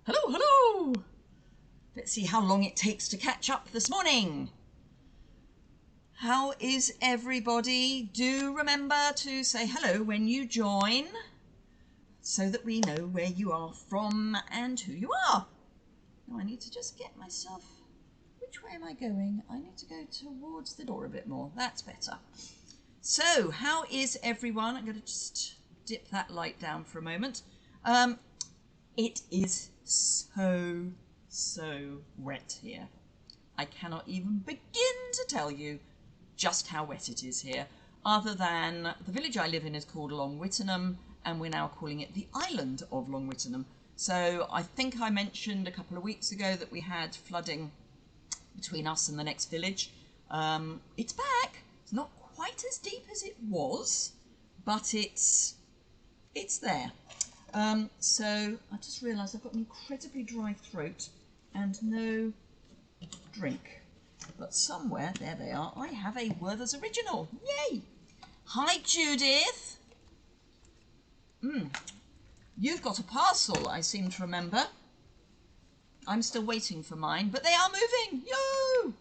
Hello, hello! Let's see how long it takes to catch up this morning. How is everybody? Do remember to say hello when you join so that we know where you are from and who you are. Now I need to just get myself... Which way am I going? I need to go towards the door a bit more. That's better. So, how is everyone? I'm going to just dip that light down for a moment. It is so wet here. I cannot even begin to tell you just how wet it is here, other than the village I live in is called Long Wittenham, and we're now calling it the island of Long Wittenham. So I think I mentioned a couple of weeks ago that we had flooding between us and the next village. It's back. It's not quite as deep as it was, but it's there. So I just realised I've got an incredibly dry throat and no drink. But somewhere, there they are, I have a Werther's Original. Yay! Hi, Judith. You've got a parcel, I seem to remember. I'm still waiting for mine, but they are moving. Yo!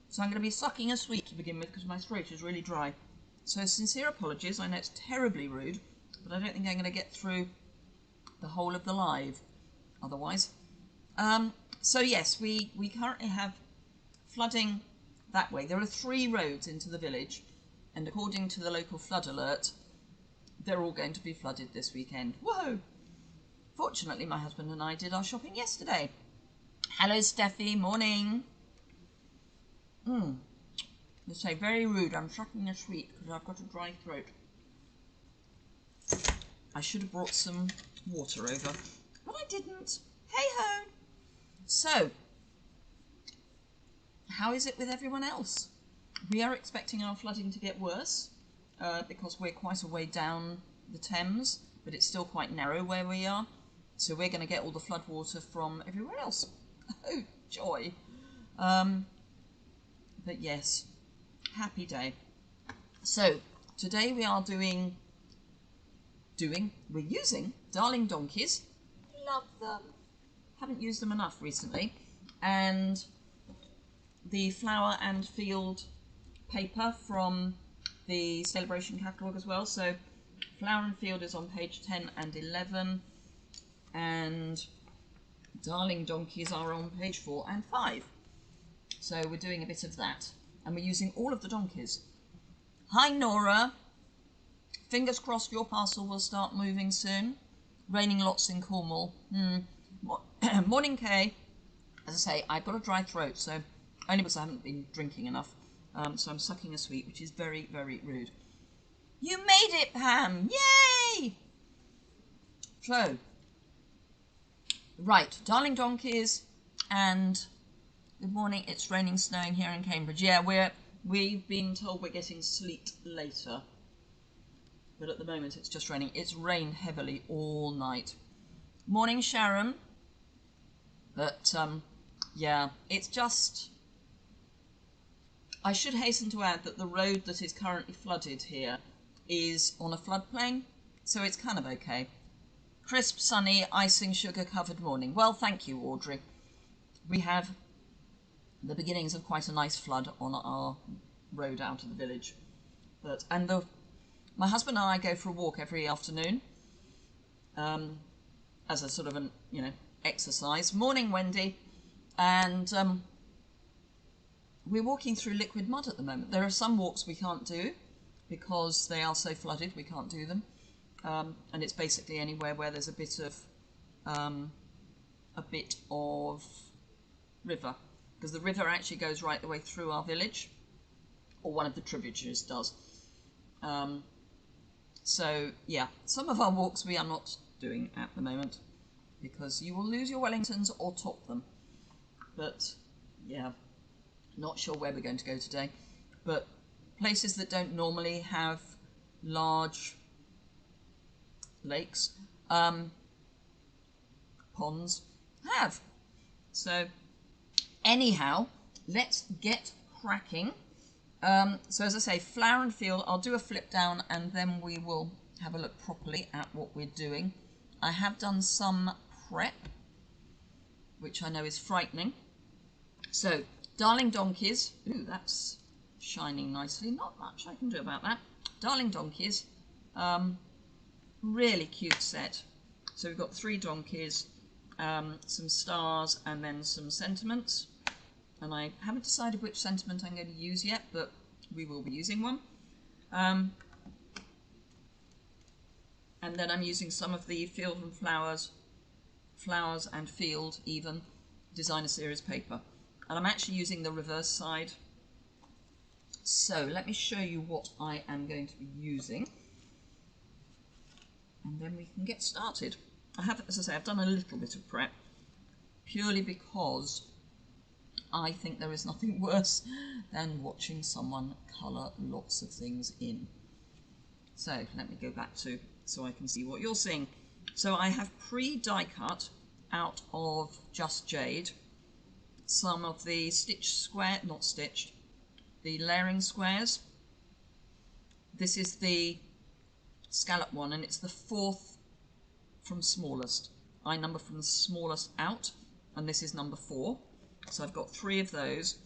So I'm going to be sucking a sweet to begin with because my throat is really dry. So sincere apologies. I know it's terribly rude, but I don't think I'm going to get through the whole of the live otherwise. So yes, we currently have flooding that way. There are 3 roads into the village, and according to the local flood alert, they're all going to be flooded this weekend. Whoa! Fortunately, my husband and I did our shopping yesterday. Hello, Steffi. Morning. They say very rude. I'm sucking a sweet because I've got a dry throat. I should have brought some water over, but I didn't. Hey ho! So, how is it with everyone else? We are expecting our flooding to get worse because we're quite a way down the Thames, but it's still quite narrow where we are. So we're going to get all the flood water from everywhere else. Oh, joy. But yes, happy day. So, today we are we're using Darling Donkeys. Love them. Haven't used them enough recently. And the Flower and Field paper from the Sale-a-bration catalogue as well. So Flower and Field is on page 10 and 11. And Darling Donkeys are on page 4 and 5. So we're doing a bit of that. And we're using all of the donkeys. Hi, Nora. Fingers crossed your parcel will start moving soon. Raining lots in Cornwall. Morning, Kay. As I say, I've got a dry throat, so only because I haven't been drinking enough. So I'm sucking a sweet, which is very, very rude. You made it, Pam! Yay! So, right, Darling Donkeys, and good morning. It's raining, snowing here in Cambridge. Yeah, we've been told we're getting sleet later. But at the moment it's just raining. It's rained heavily all night. Morning, Sharon. But, yeah, it's just... I should hasten to add that the road that is currently flooded here is on a floodplain, so it's kind of okay. Crisp, sunny, icing, sugar-covered morning. Well, thank you, Audrey. We have the beginnings of quite a nice flood on our road out of the village. My husband and I go for a walk every afternoon as a sort of an, exercise. Morning, Wendy. And we're walking through liquid mud at the moment. There are some walks we can't do because they are so flooded we can't do them. And it's basically anywhere where there's a bit of river, because the river actually goes right the way through our village, or one of the tributaries does. So, yeah, some of our walks we are not doing at the moment because you will lose your Wellingtons or top them. But, yeah, not sure where we're going to go today. But places that don't normally have large lakes, ponds, have. So, anyhow, let's get cracking. So as I say, Flower and Field, I'll do a flip down and then we will have a look properly at what we're doing. I have done some prep which I know is frightening. So, Darling Donkeys, ooh, that's shining nicely, not much I can do about that. Darling Donkeys, really cute set. So we've got 3 donkeys, some stars, and then some sentiments. And I haven't decided which sentiment I'm going to use yet, but we will be using one. And then I'm using some of the Field and Flowers and Field even designer series paper. And I'm actually using the reverse side. So let me show you what I am going to be using. And then we can get started. I have, as I say, I've done a little bit of prep, purely because I think there is nothing worse than watching someone colour lots of things in. So let me go back to, so I can see what you're seeing. So I have pre-die cut out of Just Jade some of the stitch square, not stitched, the layering squares. This is the scallop one, and it's the 4th from smallest. I number from the smallest out, and this is number 4. So I've got 3 of those,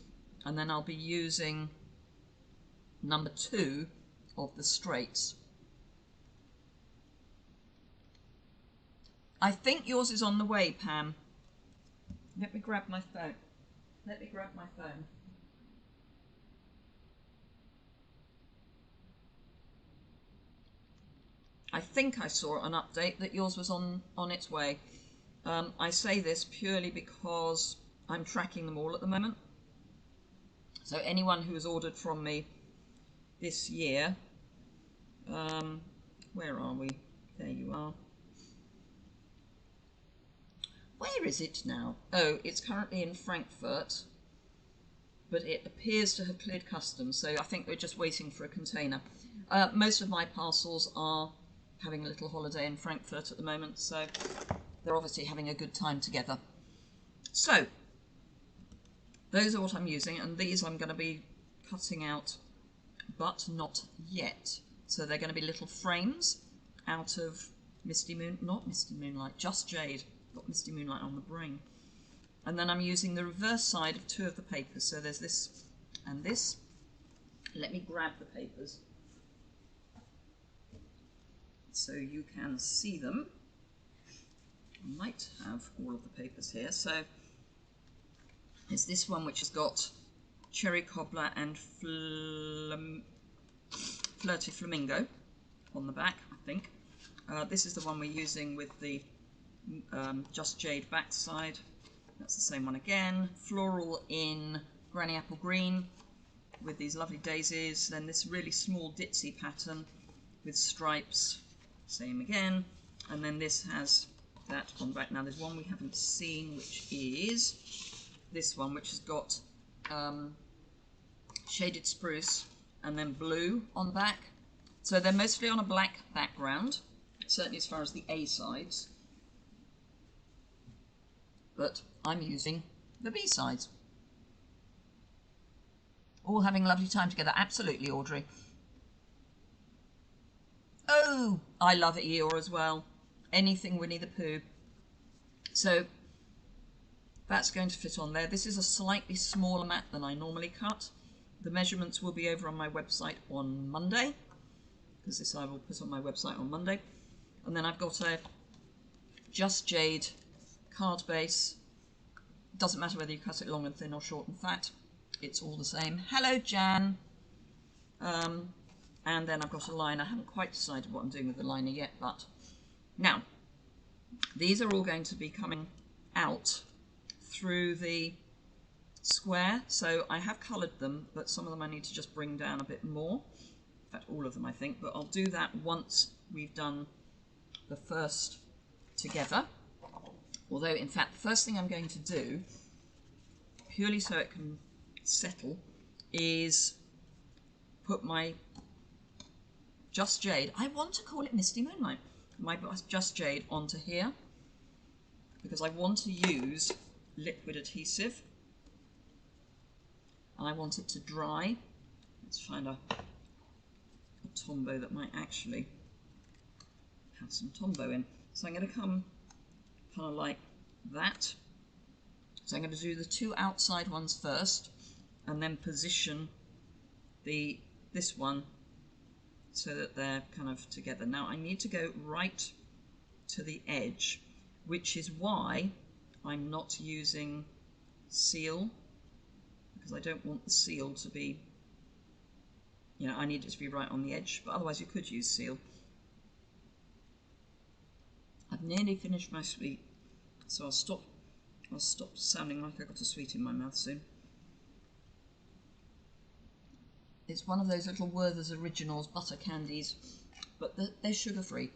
and then I'll be using number 2 of the straights. I think yours is on the way, Pam. Let me grab my phone. Let me grab my phone. I think I saw an update that yours was on its way. I say this purely because I'm tracking them all at the moment. So anyone who has ordered from me this year, where are we? There you are. Where is it now? Oh, it's currently in Frankfurt, but it appears to have cleared customs, so I think we're just waiting for a container. Most of my parcels are having a little holiday in Frankfurt at the moment, so they're obviously having a good time together. So, those are what I'm using, and these I'm going to be cutting out, but not yet. So they're going to be little frames out of Misty Moon, not Misty Moonlight, Just Jade. Got Misty Moonlight on the brain. And then I'm using the reverse side of 2 of the papers. So there's this and this. Let me grab the papers so you can see them. I might have all of the papers here. So there's this one which has got Cherry Cobbler and Flirty Flamingo on the back, I think. This is the one we're using with the Just Jade backside. That's the same one again. Floral in Granny Apple Green with these lovely daisies. Then this really small ditzy pattern with stripes. Same again. And then this has that on the back. Now there's one we haven't seen, which is this one, which has got shaded spruce and then blue on the back. So they're mostly on a black background, certainly as far as the A sides. But I'm using the B sides. All having a lovely time together. Absolutely, Audrey. Oh, I love Eeyore as well. Anything Winnie the Pooh. So that's going to fit on there. This is a slightly smaller mat than I normally cut. The measurements will be over on my website on Monday, because this I will put on my website on Monday. And then I've got a Just Jade card base. Doesn't matter whether you cut it long and thin or short and fat, it's all the same. Hello, Jan. And then I've got a liner. I haven't quite decided what I'm doing with the liner yet, but now these are all going to be coming out through the square. So I have coloured them, but some of them I need to just bring down a bit more. In fact, all of them I think, but I'll do that once we've done the first together. Although, in fact, the first thing I'm going to do, purely so it can settle, is put my Just Jade, I want to call it Misty Moonlight, my Just Jade onto here, because I want to use liquid adhesive, and I want it to dry. Let's find a Tombow that might actually have some Tombow in. So I'm going to come kind of like that, So I'm going to do the two outside ones first and then position this one so that they're kind of together. Now I need to go right to the edge, which is why I'm not using seal, because I don't want the seal to be, you know, I need it to be right on the edge, but otherwise you could use seal. I've nearly finished my sweet, so I'll stop sounding like I got a sweet in my mouth soon. It's one of those little Werther's Originals butter candies, but they're sugar-free.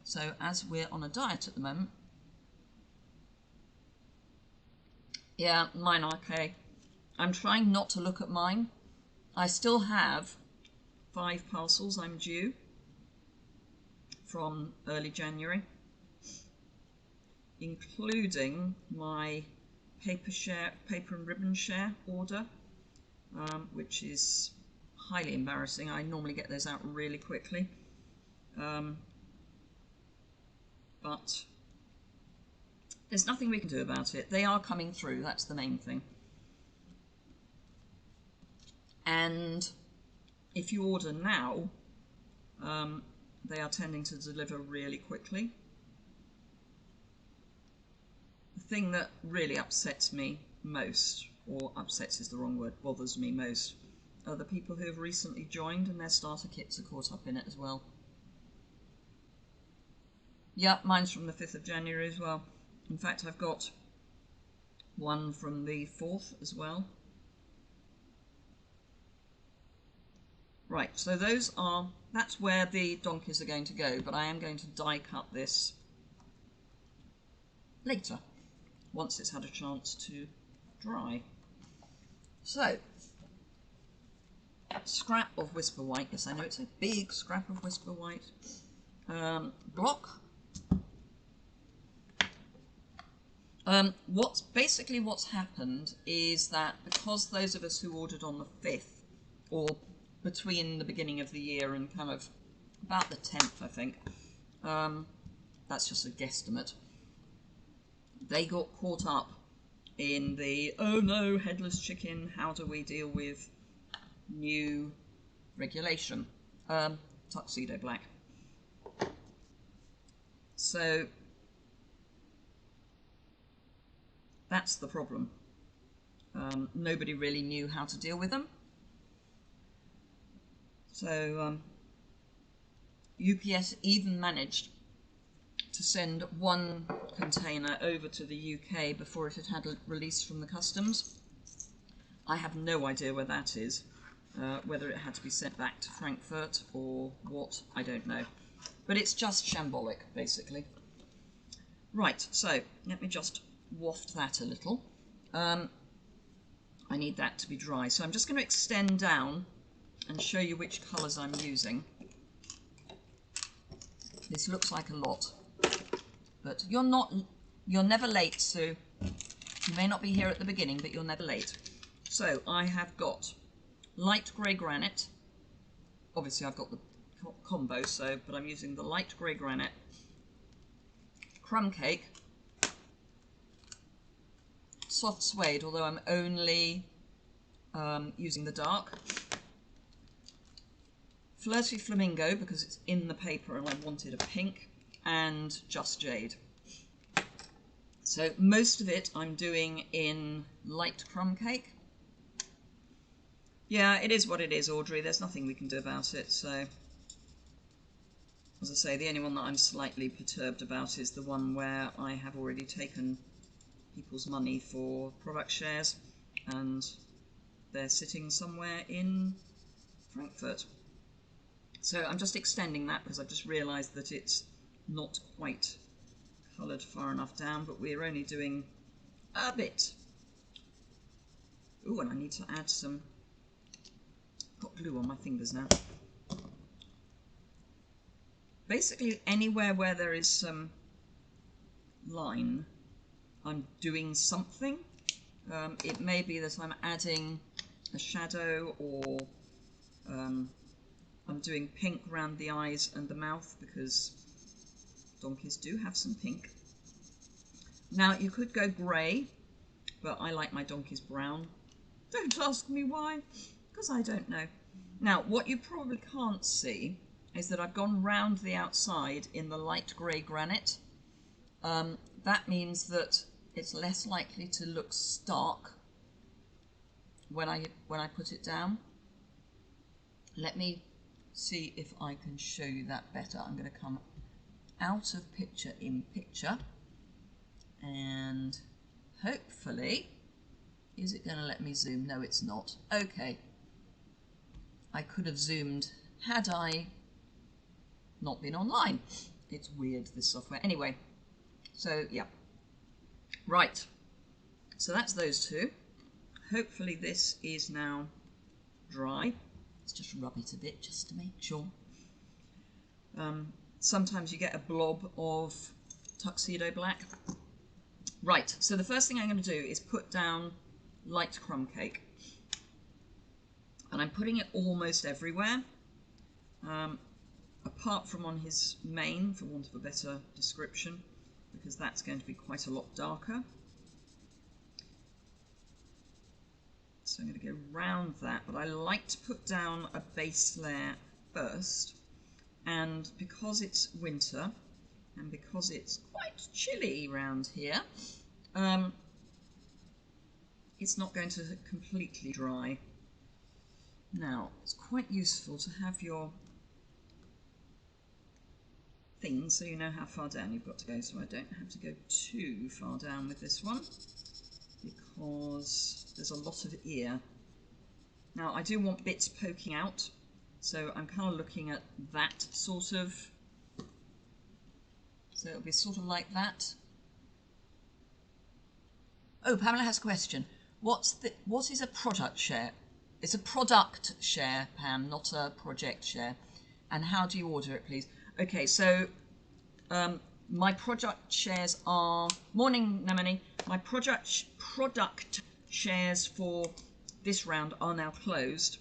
So as we're on a diet at the moment, yeah, mine are okay. I'm trying not to look at mine. I still have 5 parcels I'm due from early January, including my paper and ribbon share order, which is highly embarrassing. I normally get those out really quickly, but there's nothing we can do about it. They are coming through, that's the main thing. And if you order now, they are tending to deliver really quickly. The thing that really upsets me most, or upsets is the wrong word, bothers me most, are the people who have recently joined and their starter kits are caught up in it as well. Yep, mine's from the 5th of January as well. In fact, I've got one from the 4th as well. Right, so that's where the donkeys are going to go, but I am going to die cut this later, once it's had a chance to dry. So, scrap of Whisper White. Yes, I know it's a big scrap of Whisper White. Block. What's happened is that because those of us who ordered on the 5th, or between the beginning of the year and kind of about the 10th, I think, that's just a guesstimate, they got caught up in the, oh no, headless chicken, how do we deal with new regulation, tuxedo black. So that's the problem. Nobody really knew how to deal with them. So UPS even managed to send one container over to the UK before it had released from the customs. I have no idea where that is, whether it had to be sent back to Frankfurt or what, I don't know. But it's just shambolic, basically. Right, so let me just waft that a little. I need that to be dry, so I'm just going to extend down and show you which colours I'm using. This looks like a lot, but you're never late, Sue. You may not be here at the beginning, but you're never late. So I have got light grey granite. Obviously I've got the combo, but I'm using the light grey granite, crumb cake, soft suede, although I'm only using the dark, flirty flamingo because it's in the paper and I wanted a pink, and just jade. So most of it I'm doing in light crumb cake. Yeah, it is what it is, Audrey. There's nothing we can do about it. So, as I say, the only one that I'm slightly perturbed about is the one where I have already taken people's money for product shares and they're sitting somewhere in Frankfurt. So I'm just extending that because I've just realised that it's not quite coloured far enough down, but we're only doing a bit. Ooh, and I need to add some, got glue on my fingers now. Basically anywhere where there is some line, I'm doing something. It may be that I'm adding a shadow, or I'm doing pink around the eyes and the mouth because donkeys do have some pink. Now you could go grey but I like my donkeys brown. Don't ask me why, because I don't know. Now, what you probably can't see is that I've gone round the outside in the light grey granite. That means that it's less likely to look stark when I put it down. Let me see if I can show you that better. I'm going to come out of picture in picture, and hopefully, is it going to let me zoom? No, it's not. Okay. I could have zoomed had I not been online. It's weird, this software. Anyway, so yeah. Right. So that's those two. Hopefully this is now dry. Let's just rub it a bit just to make sure. Sometimes you get a blob of tuxedo black. Right, so the first thing I'm going to do is put down light crumb cake. And I'm putting it almost everywhere, apart from on his mane, for want of a better description, because that's going to be quite a lot darker. So I'm going to go round that, but I like to put down a base layer first. And because it's winter, and because it's quite chilly around here, it's not going to completely dry. Now, it's quite useful to have your thing so you know how far down you've got to go, so I don't have to go too far down with this one, because there's a lot of ear. Now, I do want bits poking out, so I'm kind of looking at that sort of, so it'll be sort of like that. Oh, Pamela has a question. What is a product share? It's a product share, Pam, not a project share. And how do you order it, please? Okay, so my product shares are, morning Namani, my product shares for this round are now closed.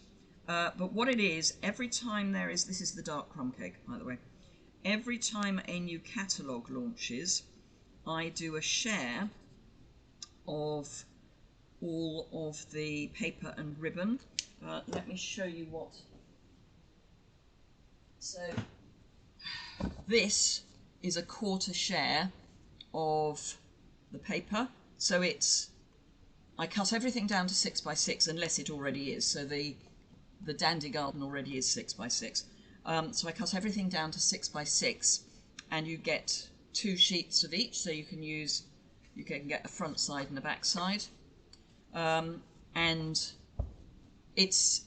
But what it is, every time there is, this is the dark crumb cake, by the way, every time a new catalogue launches, I do a share of all of the paper and ribbon. Let me show you what. So this is a quarter share of the paper. So it's, I cut everything down to 6 by 6 unless it already is. So the Dandy Garden already is 6 by 6. So I cut everything down to 6 by 6, and you get 2 sheets of each. So you can get a front side and a back side. And it's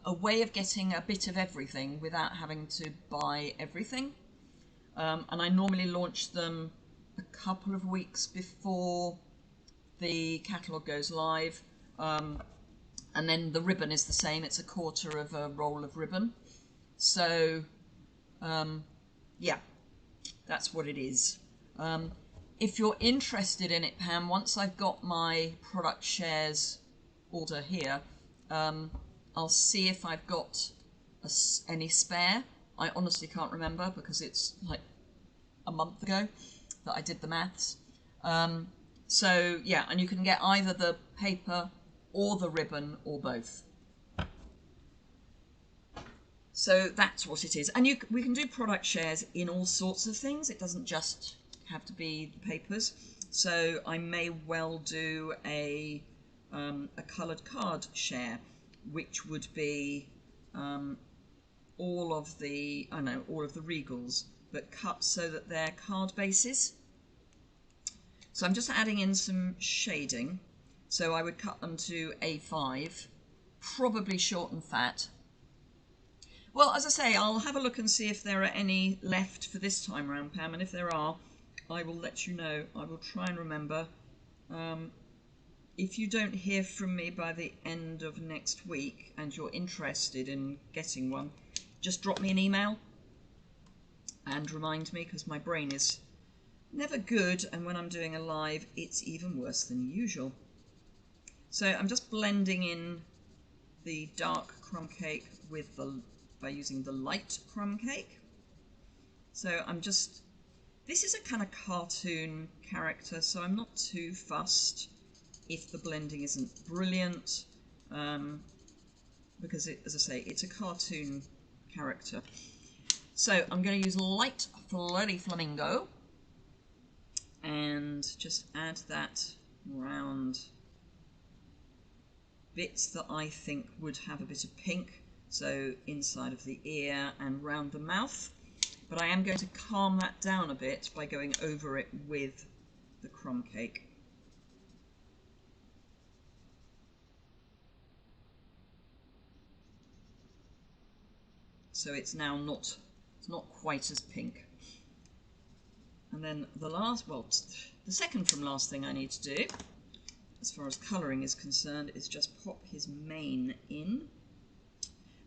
a way of getting a bit of everything without having to buy everything. And I normally launch them a couple of weeks before the catalogue goes live. And then the ribbon is the same. It's a quarter of a roll of ribbon. So, yeah, that's what it is. If you're interested in it, Pam, once I've got my product shares order here, I'll see if I've got any spare. I honestly can't remember because it's like a month ago that I did the maths. So yeah, and you can get either the paper or the ribbon or both. So that's what it is. And we can do product shares in all sorts of things. It doesn't just have to be the papers. So I may well do a coloured card share, which would be all of the Regals, but cut so that they're card bases. So I'm just adding in some shading. So I would cut them to A5, probably short and fat. Well, as I say, I'll have a look and see if there are any left for this time around, Pam, and if there are, I will let you know. I will try and remember. If you don't hear from me by the end of next week and you're interested in getting one, just drop me an email and remind me, because my brain is never good, and when I'm doing a live, it's even worse than usual. So I'm just blending in the dark crumb cake with by using the light crumb cake. So I'm just This is a kind of cartoon character, so I'm not too fussed if the blending isn't brilliant, because as I say, it's a cartoon character. So I'm going to use light flirty flamingo and just add that round bits that I think would have a bit of pink, so inside of the ear and round the mouth. But I am going to calm that down a bit by going over it with the crumb cake. So it's now not quite as pink. And then the second from last thing I need to do, as far as colouring is concerned, is just pop his mane in.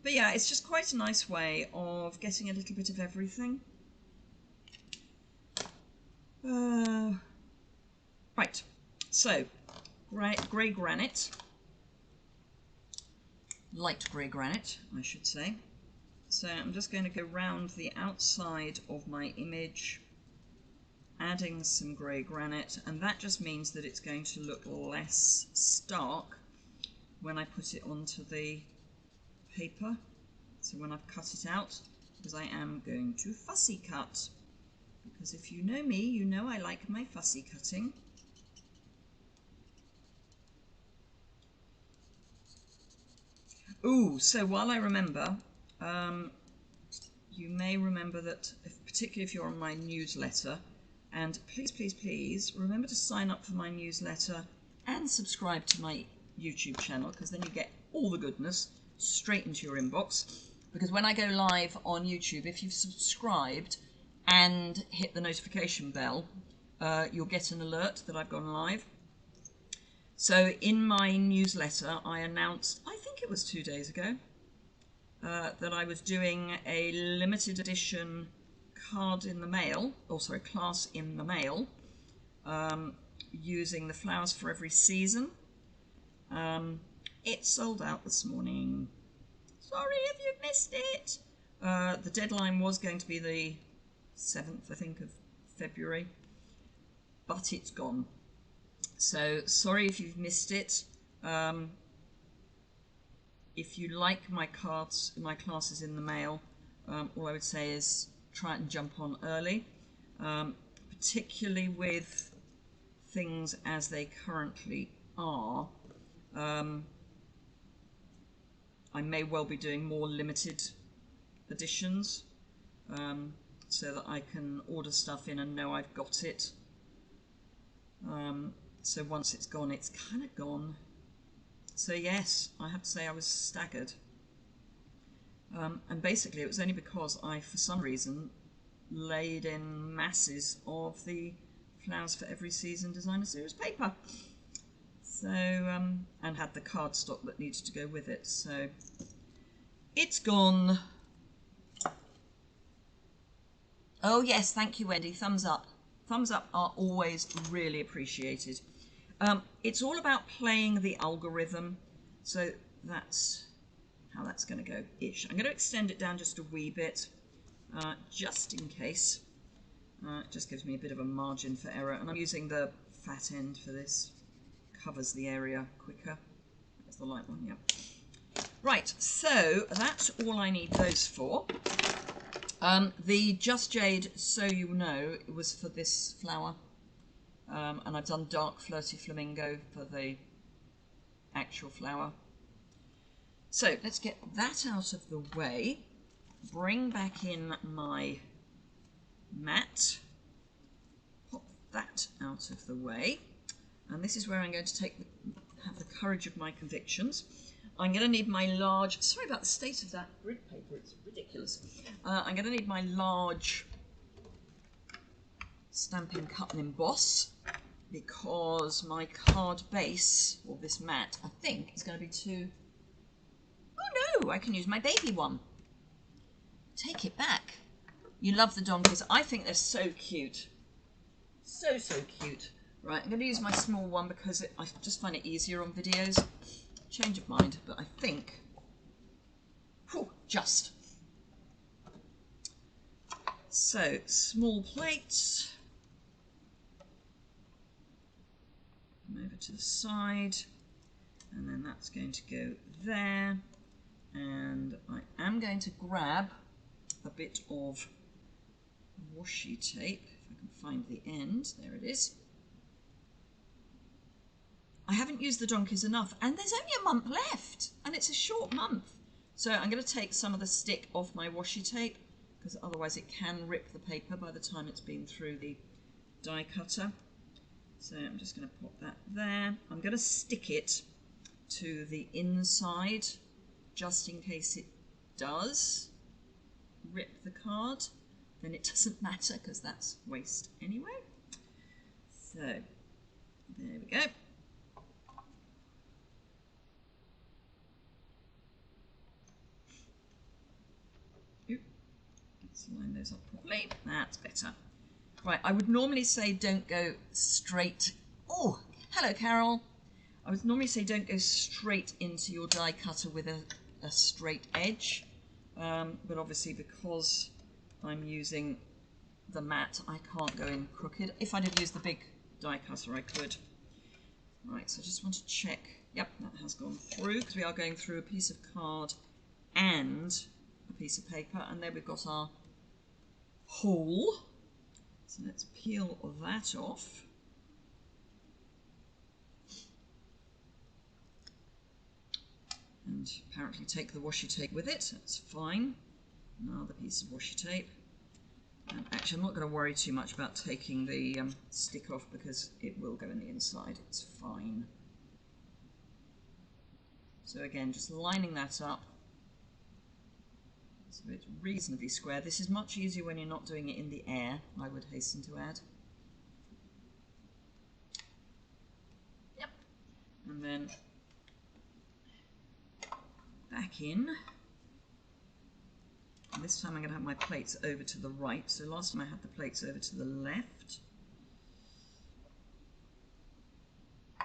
But yeah, it's just quite a nice way of getting a little bit of everything. Right, so grey granite, light grey granite, I should say. So I'm just going to go round the outside of my image, adding some grey granite, and that just means that it's going to look less stark when I put it onto the paper. So when I've cut it out, because I am going to fussy cut, because if you know me, you know I like my fussy cutting. Ooh, so while I remember, you may remember that, particularly if you're on my newsletter, and please, please, please remember to sign up for my newsletter and subscribe to my YouTube channel, because then you get all the goodness straight into your inbox. Because when I go live on YouTube, if you've subscribed and hit the notification bell, you'll get an alert that I've gone live. So in my newsletter, I announced, I think it was 2 days ago, that I was doing a limited edition card in the mail, class in the mail, using the flowers for every season. It sold out this morning. Sorry if you've missed it. The deadline was going to be the 7th, I think, of February, but it's gone. So sorry if you've missed it. If you like my cards, my classes in the mail, all I would say is try and jump on early, particularly with things as they currently are. I may well be doing more limited editions, so that I can order stuff in and know I've got it. So once it's gone, it's kind of gone. So yes, I have to say I was staggered. And basically it was only because I, for some reason, laid in masses of the Flowers for Every Season Designer Series paper. So, and had the cardstock that needed to go with it. So it's gone. Oh yes, thank you, Wendy. Thumbs up. Thumbs up are always really appreciated. It's all about playing the algorithm. So that's how that's going to go-ish. I'm going to extend it down just a wee bit, just in case. It just gives me a bit of a margin for error. And I'm using the fat end for this. Covers the area quicker. That's the light one, yeah. Right, so that's all I need those for. The Just Jade, so you know, it was for this flower. And I've done dark flirty flamingo for the actual flower. So let's get that out of the way. Bring back in my mat. Pop that out of the way. And this is where I'm going to have the courage of my convictions. I'm going to need my large, sorry about the state of that grid paper, it's ridiculous. I'm going to need my large Stampin' Cut and Emboss, because my card base, or this mat, I think is going to be too... Oh no, I can use my baby one. Take it back. You love the donkeys. I think they're so cute. So, so cute. Right, I'm going to use my small one because I just find it easier on videos. Change of mind, but I think... Whew, just. So small plates, come over to the side, and then that's going to go there. And I am going to grab a bit of washi tape, if I can find the end. There it is. I haven't used the donkeys enough, and there's only a month left, and it's a short month. So I'm going to take some of the stick off my washi tape, because otherwise it can rip the paper by the time it's been through the die cutter. So I'm just going to pop that there. I'm going to stick it to the inside, just in case it does rip the card. Then it doesn't matter, because that's waste anyway. So there we go. Let's line those up properly. That's better. Right, I would normally say don't go straight. Oh, hello, Carol. I would normally say don't go straight into your die cutter with a straight edge, but obviously because I'm using the mat, I can't go in crooked. If I'd have used the big die cutter, I could. Right, so I just want to check. Yep, that has gone through, because we are going through a piece of card and a piece of paper, and there we've got our hole. So let's peel that off. And apparently take the washi tape with it. That's fine. Another piece of washi tape. And actually, I'm not going to worry too much about taking the stick off, because it will go in the inside. It's fine. So again, just lining that up. So it's reasonably square. This is much easier when you're not doing it in the air, I would hasten to add. Yep. And then back in. And this time I'm going to have my plates over to the right. So last time I had the plates over to the left.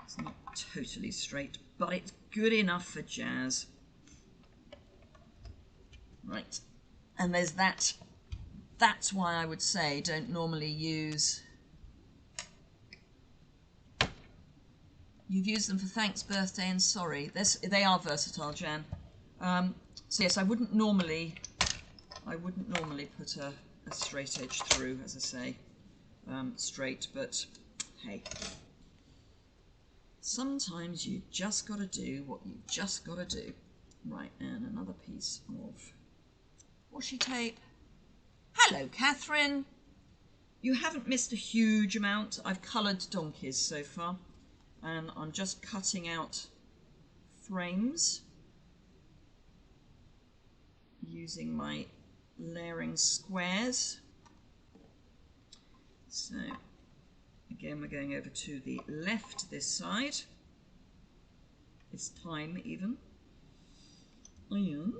It's not totally straight, but it's good enough for jazz. Right, and there's that. That's why I would say don't normally use. You've used them for thanks, birthday, and sorry. They are versatile, Jan. So yes, I wouldn't normally put a straight edge through, as I say, straight. But hey, sometimes you just got to do what you just got to do. Right, and another piece of washi tape. Hello, Catherine. You haven't missed a huge amount. I've coloured donkeys so far, and I'm just cutting out frames using my layering squares. So again, we're going over to the left this side. It's time even. And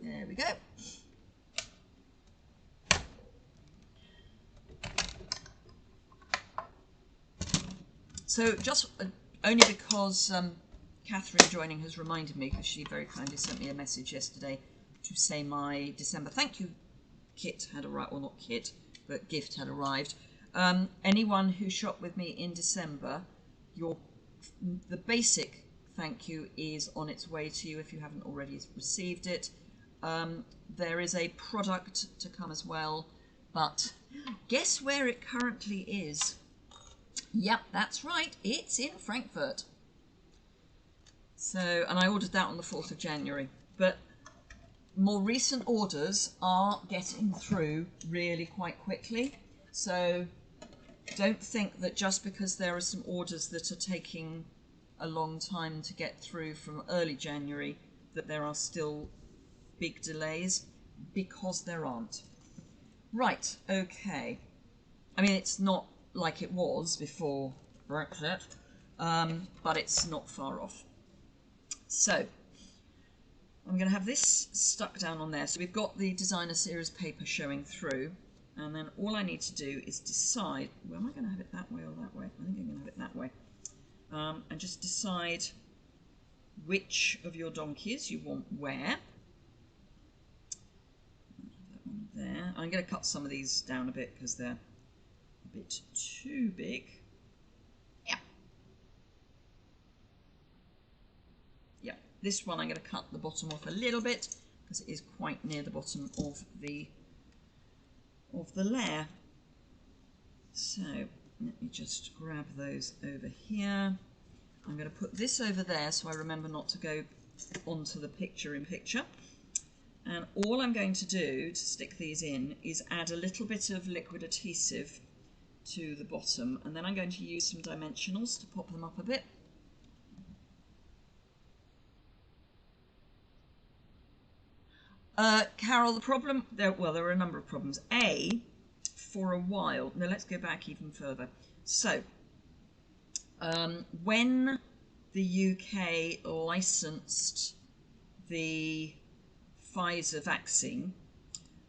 there we go. So just only because Catherine joining has reminded me, because she very kindly sent me a message yesterday to say my December thank you kit had arrived, or not kit, but gift had arrived. Anyone who shopped with me in December, the basic thank you is on its way to you if you haven't already received it. There is a product to come as well, but guess where it currently is? Yep, that's right, it's in Frankfurt. So, and I ordered that on the 4th of January, but more recent orders are getting through really quite quickly. So don't think that just because there are some orders that are taking a long time to get through from early January that there are still big delays, because there aren't. Right, okay. I mean, it's not like it was before Brexit, but it's not far off. So I'm going to have this stuck down on there. So we've got the designer series paper showing through, and then all I need to do is decide, well, am I going to have it that way or that way? I think I'm going to have it that way. and just decide which of your donkeys you want where. That one there. I'm going to cut some of these down a bit because they're a bit too big. Yeah. Yeah, this one I'm going to cut the bottom off a little bit because it is quite near the bottom of the layer. So let me just grab those over here. I'm going to put this over there so I remember not to go onto the picture in picture. And all I'm going to do to stick these in is add a little bit of liquid adhesive to the bottom, and then I'm going to use some dimensionals to pop them up a bit. Carol, the problem, there are a number of problems. For a while, now let's go back even further. So, when the UK licensed the Pfizer vaccine,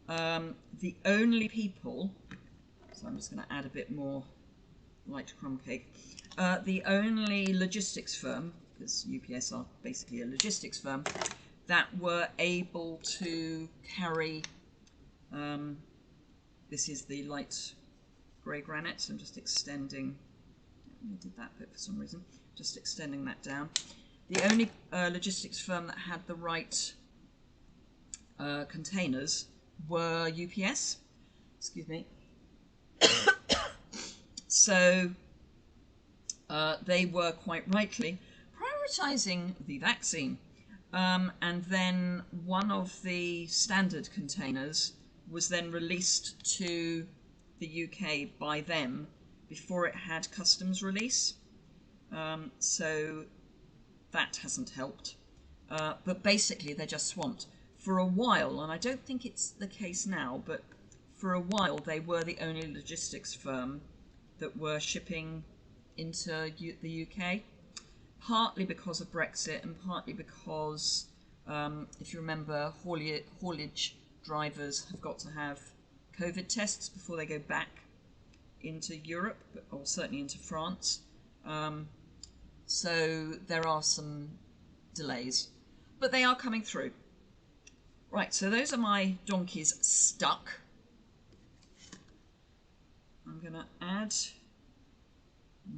the only people, so I'm just going to add a bit more light crumb cake, the only logistics firm, because UPS are basically a logistics firm, that were able to carry, this is the light grey granite, so I'm just extending, I did that bit for some reason, just extending that down. The only logistics firm that had the right containers were UPS, excuse me. So they were quite rightly prioritising the vaccine. And then one of the standard containers was then released to the UK by them before it had customs release. So that hasn't helped. But basically they're just swamped. For a while, and I don't think it's the case now, but for a while they were the only logistics firm that were shipping into the UK. Partly because of Brexit and partly because, if you remember, haulage drivers have got to have COVID tests before they go back into Europe, or certainly into France. So there are some delays, but they are coming through. Right, so those are my donkeys stuck. I'm going to add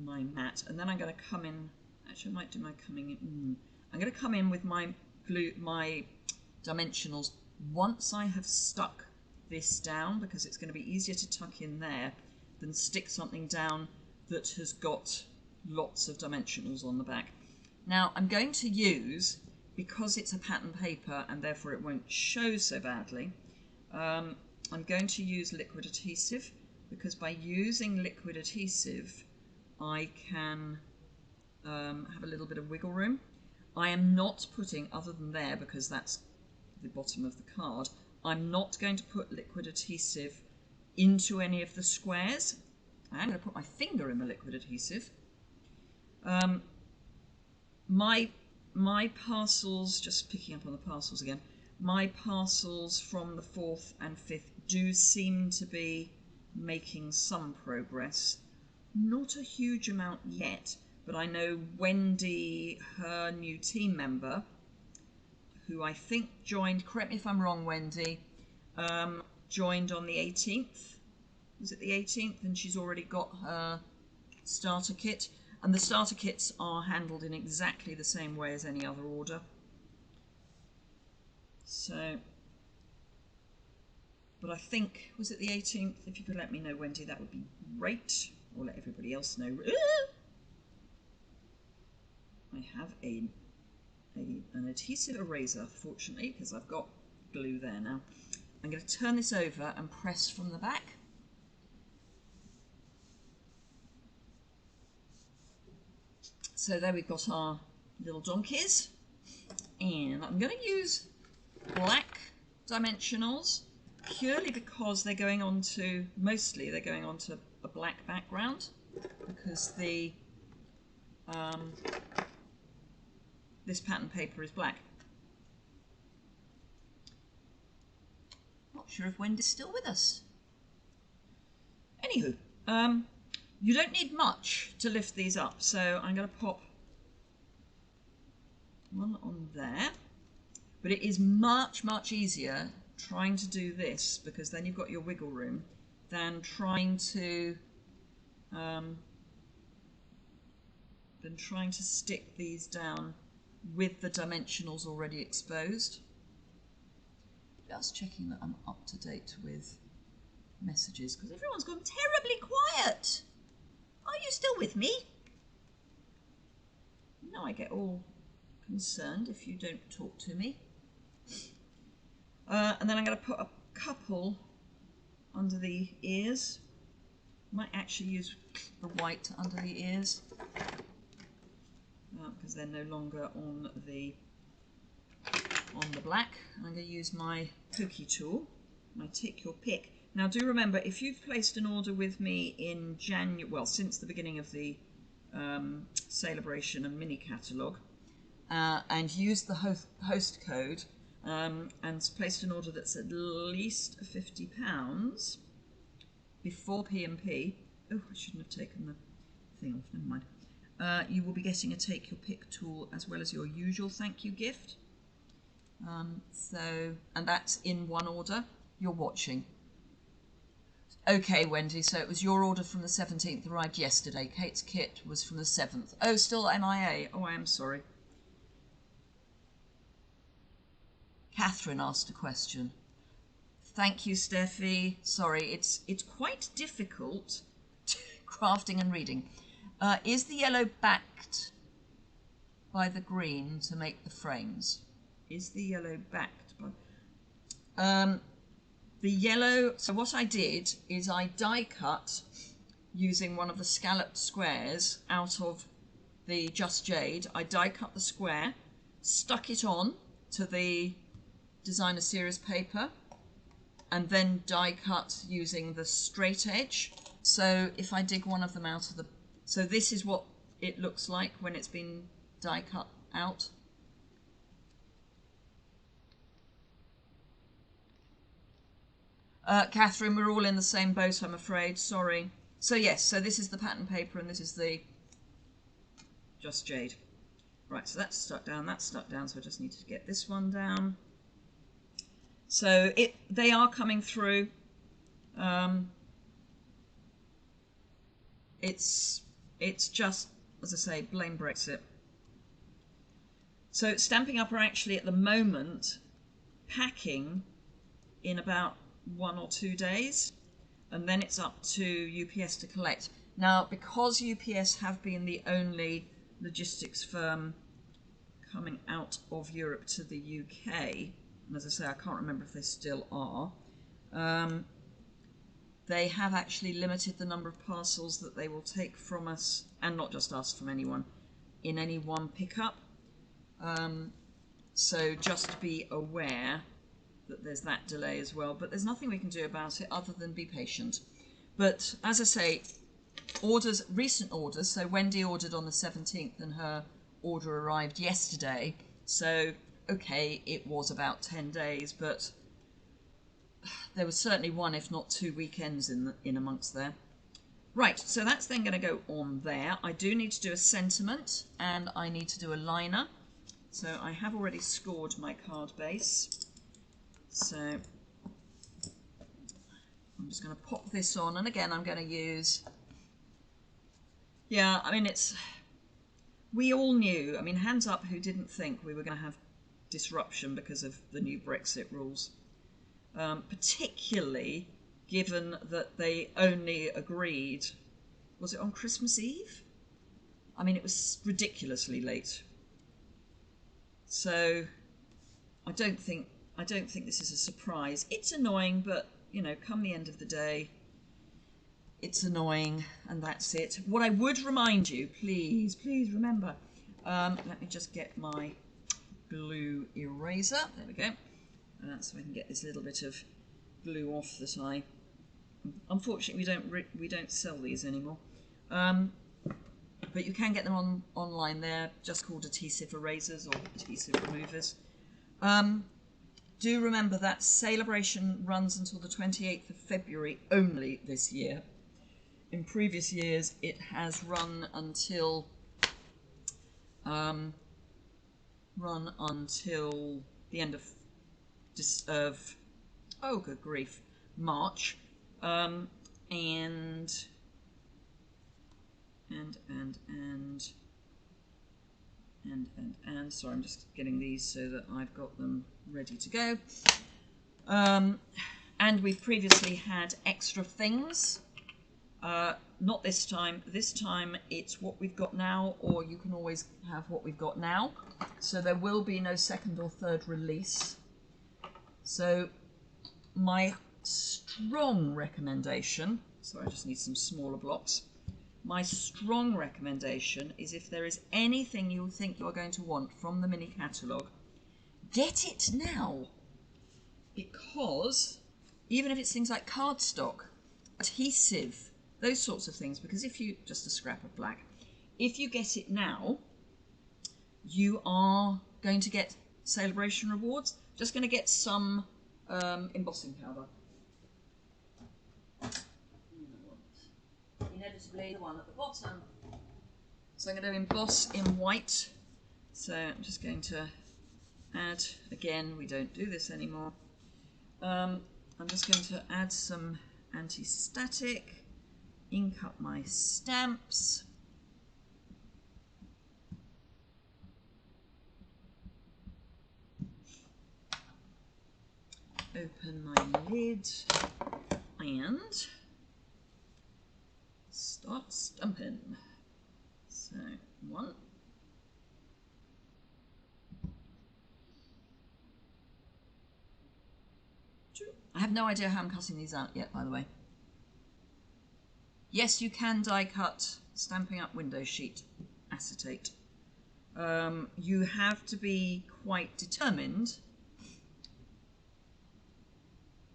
my mat, and then I'm going to come in. Actually, I might do my coming in. I'm going to come in with my glue, my dimensionals once I have stuck this down, because it's going to be easier to tuck in there than stick something down that has got lots of dimensionals on the back. Now I'm going to use, because it's a pattern paper and therefore it won't show so badly, I'm going to use liquid adhesive, because by using liquid adhesive I can have a little bit of wiggle room. I am not putting, other than there because that's the bottom of the card, I'm not going to put liquid adhesive into any of the squares. I'm going to put my finger in the liquid adhesive. My parcels, just picking up on the parcels again, my parcels from the 4th and 5th do seem to be making some progress. Not a huge amount yet, but I know Wendy, her new team member, who I think joined, correct me if I'm wrong, Wendy, joined on the 18th. Was it the 18th? And she's already got her starter kit. And the starter kits are handled in exactly the same way as any other order. So, but I think, was it the 18th? If you could let me know, Wendy, that would be great. Or let everybody else know. I have an adhesive eraser, fortunately, because I've got glue there now. I'm going to turn this over and press from the back. So there we've got our little donkeys, and I'm going to use black dimensionals purely because they're going on to, mostly they're going on to a black background, because the this pattern paper is black. Not sure if Wendy's still with us. Anywho, You don't need much to lift these up, so I'm going to pop one on there. But it is much, much easier trying to do this, because then you've got your wiggle room, than trying to stick these down with the dimensionals already exposed. Just checking that I'm up to date with messages, because everyone's gone terribly quiet. Are you still with me? No, I get all concerned if you don't talk to me. And then I'm going to put a couple under the ears. Might actually use the white under the ears, because they're no longer on the black. I'm going to use my pokey tool, my take your pick. Now do remember, if you've placed an order with me in January, well, since the beginning of the sale-a-bration and mini catalogue, and used the host code and placed an order that's at least £50 before P&P, oh, I shouldn't have taken the thing off, never mind. You will be getting a take your pick tool as well as your usual thank you gift. And that's in one order. You're watching. Okay, Wendy, so it was your order from the 17th, arrived yesterday. Kate's kit was from the 7th. Oh, still MIA. Oh, I am sorry. Catherine asked a question. Thank you, Steffi. Sorry, it's quite difficult crafting and reading. Is the yellow backed by the green to make the frames? Is the yellow backed by... the yellow, so what I did is I die cut using one of the scalloped squares out of the Just Jade. I die cut the square, stuck it on to the designer series paper, and then die cut using the straight edge. So if I dig one of them out of the... So this is what it looks like when it's been die cut out. Catherine, we're all in the same boat, I'm afraid. Sorry. So yes, so this is the pattern paper and this is the Just Jade. Right, so that's stuck down, so I just need to get this one down. So they are coming through. It's just, as I say, blame Brexit. So Stampin' Up are actually at the moment packing in about 1 or 2 days, and then it's up to UPS to collect. Now, because UPS have been the only logistics firm coming out of Europe to the UK, and as I say, I can't remember if they still are, they have actually limited the number of parcels that they will take from us, and not just us, from anyone, in any one pickup. So just be aware that there's that delay as well, but there's nothing we can do about it other than be patient. But as I say, recent orders, so Wendy ordered on the 17th and her order arrived yesterday, so okay, it was about 10 days, but there was certainly 1 if not 2 weekends in amongst there. Right, so that's then going to go on there. I do need to do a sentiment and I need to do a liner, so I have already scored my card base. So I'm just going to pop this on, and again I'm going to use, yeah, I mean, we all knew, I mean, hands up who didn't think we were going to have disruption because of the new Brexit rules, particularly given that they only agreed, was it on Christmas Eve? I mean, it was ridiculously late. So I don't think this is a surprise. It's annoying, but, you know, come the end of the day, it's annoying, and that's it. What I would remind you, please remember, let me just get my glue eraser. There we go. So I can get this little bit of glue off that I... Unfortunately, we don't sell these anymore. But you can get them online. They're just called adhesive erasers or adhesive removers. Do remember that sale-a-bration runs until the 28th of February only this year. in previous years it has run until the end of oh good grief, March, and sorry, I'm just getting these so that I've got them ready to go. And we've previously had extra things. Not this time. This time it's what we've got now, or you can always have what we've got now. So there will be no second or third release. So my strong recommendation, sorry, I just need some smaller blocks. My strong recommendation is if there is anything you think you're going to want from the mini catalogue, get it now. Because even if it's things like cardstock, adhesive, those sorts of things, because if you, just a scrap of black, if you get it now, you are going to get sale-a-bration rewards, just going to get some embossing powder. Inevitably the one at the bottom. So I'm going to emboss in white. So I'm just going to add, again, we don't do this anymore. I'm just going to add some anti-static, ink up my stamps. Open my lid and start stamping. So 1, 2. I have no idea how I'm cutting these out yet, by the way. Yes, you can die cut Stampin' Up window sheet acetate. You have to be quite determined.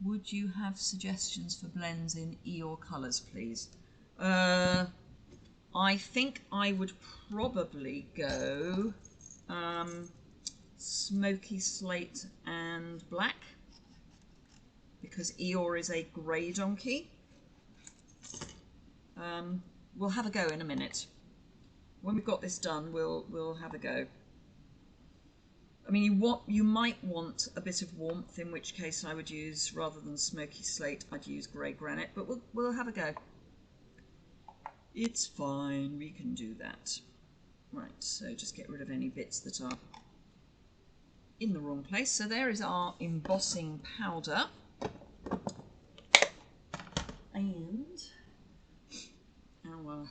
Would you have suggestions for blends in Eeyore colours, please? I think I would probably go smoky slate and black, because Eeyore is a grey donkey. We'll have a go in a minute. When we've got this done, we'll have a go. I mean, you might want a bit of warmth, in which case I would use, rather than smoky slate, I'd use grey granite, but we'll have a go. It's fine, we can do that. Right, so just get rid of any bits that are in the wrong place. So there is our embossing powder. And our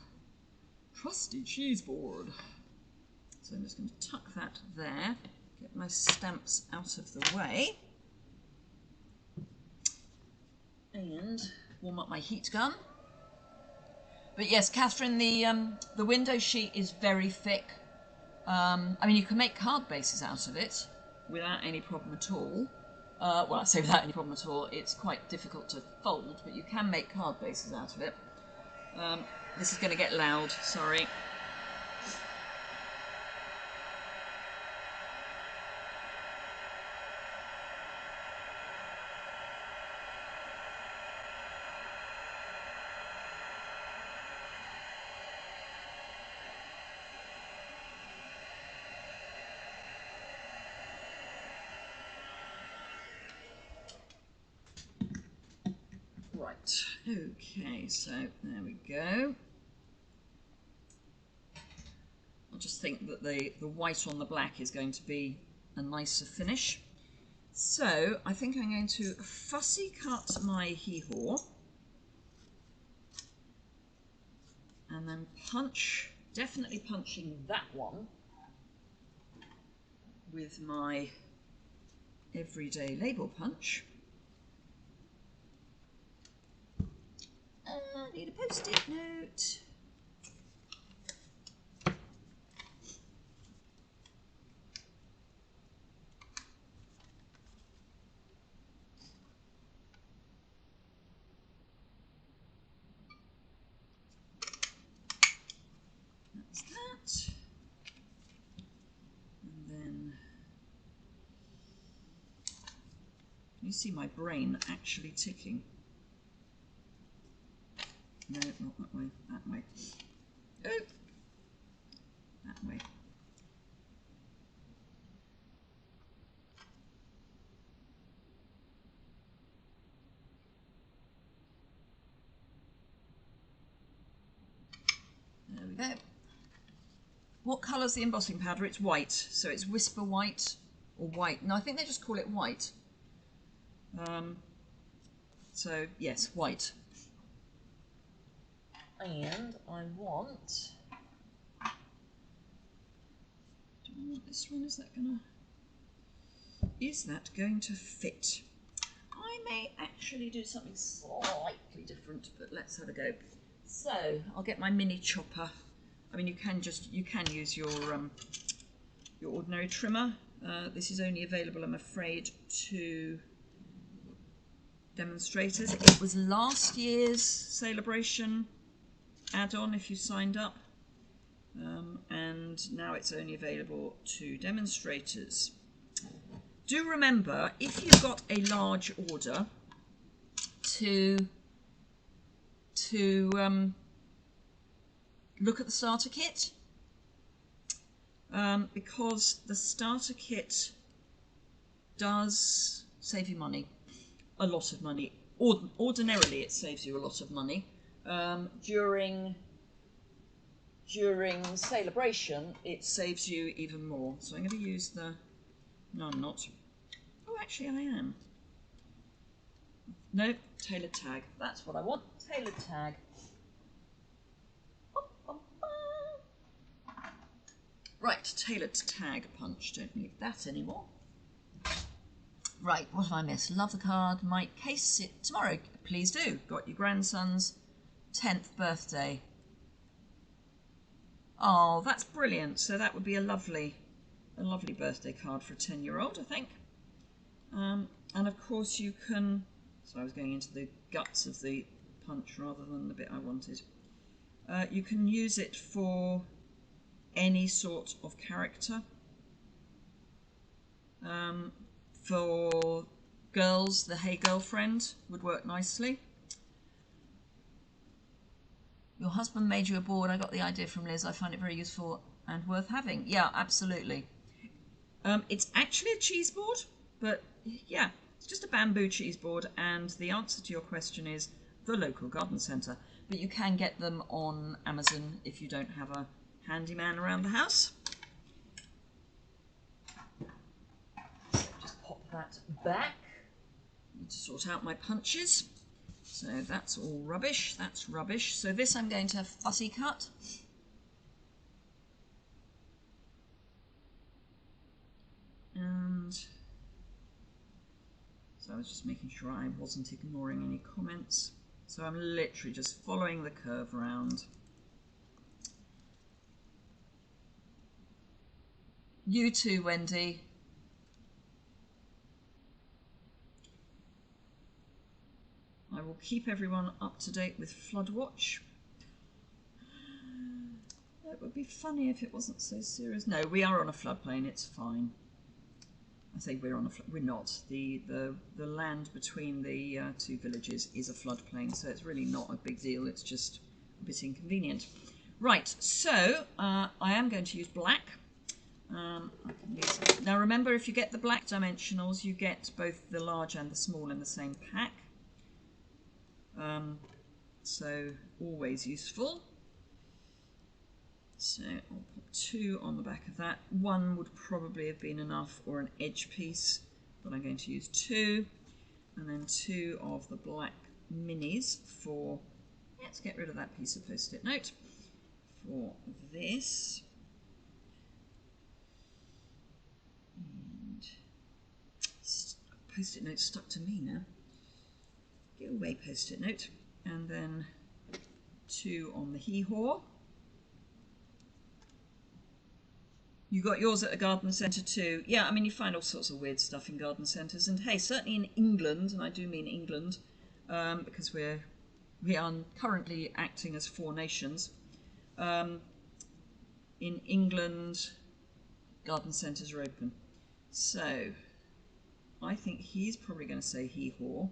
trusty cheese board. So I'm just going to tuck that there, get my stamps out of the way, and warm up my heat gun. But yes, Catherine, the window sheet is very thick. I mean, you can make card bases out of it without any problem at all. Well, I say without any problem at all, it's quite difficult to fold, but you can make card bases out of it. This is going to get loud, sorry. Right, okay, so there we go. I just think that the white on the black is going to be a nicer finish. So I think I'm going to fussy cut my hee-haw and then punch, definitely punching that one with my everyday label punch. I need a post-it note. That's that. And then you see my brain actually ticking. No, not that way. That way. Oh, that way. There we go. What colour's the embossing powder? It's white, so it's Whisper White or white. No, I think they just call it white. So yes, white. And I want. Do I want this one? Is that going to fit? I may actually do something slightly different, but let's have a go. So I'll get my mini chopper. I mean, you can use your ordinary trimmer. This is only available, I'm afraid, to demonstrators. It was last year's sale-a-bration add-on if you signed up, and now it's only available to demonstrators. Do remember, if you've got a large order, to look at the starter kit, because the starter kit does save you money, a lot of money. Ordinarily it saves you a lot of money. During sale-a-bration it saves you even more. So I'm going to use the, no I'm not, oh actually I am. No, tailored tag, that's what I want, tailored tag. Right, tailored tag punch, don't need that anymore. Right, what have I missed? Love the card, might case it tomorrow. Please do. Got your grandson's 10th birthday. Oh, that's brilliant. So that would be a lovely birthday card for a 10-year-old, I think. And of course you can, so I was going into the guts of the punch rather than the bit I wanted. You can use it for any sort of character. For girls, the Hey Girlfriend would work nicely. Your husband made you a board. I got the idea from Liz. I find it very useful and worth having. Yeah, absolutely. It's actually a cheese board, but yeah, it's just a bamboo cheese board, and the answer to your question is the local garden centre. But you can get them on Amazon if you don't have a handyman around the house. So just pop that back. I need to sort out my punches. So that's all rubbish, that's rubbish. So this I'm going to fussy cut. And so I was just making sure I wasn't ignoring any comments. So I'm literally just following the curve around. You too, Wendy. I will keep everyone up to date with Flood Watch. It would be funny if it wasn't so serious. No, we are on a floodplain, it's fine. I say we're on a we're not. The land between the two villages is a floodplain, so it's really not a big deal. It's just a bit inconvenient. Right, so I am going to use black. Now remember, if you get the black dimensionals, you get both the large and the small in the same pack. So always useful. So I'll put 2 on the back of that. 1 would probably have been enough, or an edge piece, but I'm going to use 2. And then 2 of the black minis for, let's get rid of that piece of post-it note, for this. And post-it note stuck to me now. Get away, post-it note. And then 2 on the hee-haw. You got yours at a garden centre too. Yeah, I mean, you find all sorts of weird stuff in garden centres. And hey, certainly in England, and I do mean England, because we are currently acting as 4 nations. In England, garden centres are open. So I think he's probably going to say hee-haw,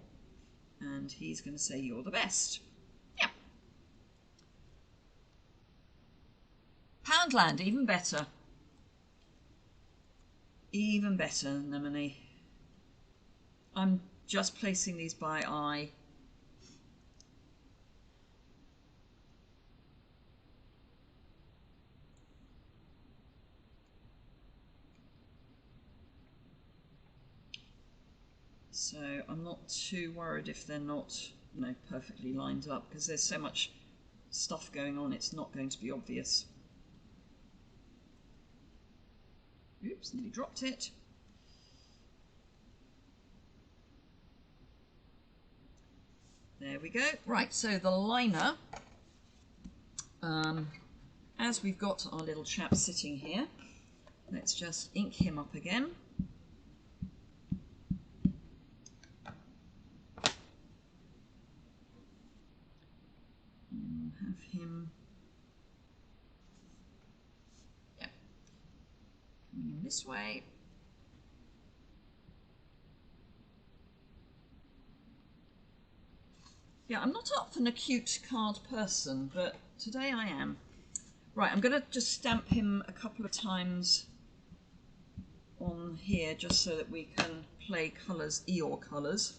and he's going to say you're the best. Yeah. Poundland, even better. Even better, Anemone. I'm just placing these by eye. So I'm not too worried if they're not, you know, perfectly lined up, because there's so much stuff going on, it's not going to be obvious. Oops, nearly dropped it. There we go. Right, so the liner, as we've got our little chap sitting here, let's just ink him up again. And have him, yeah, coming in this way. Yeah, I'm not up for an acute card person, but today I am. Right, I'm going to just stamp him a couple of times on here just so that we can play colours, Eeyore colours.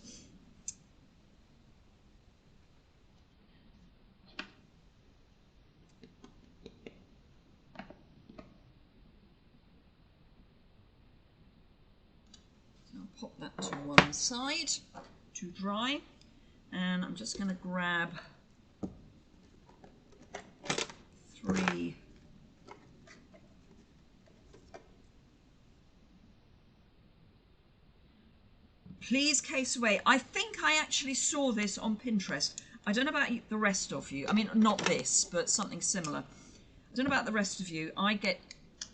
So I'll pop that to one side to dry, and I'm just going to grab 3 Please case away. I think I actually saw this on Pinterest. I don't know about the rest of you. I mean, not this, but something similar. I don't know about the rest of you. I get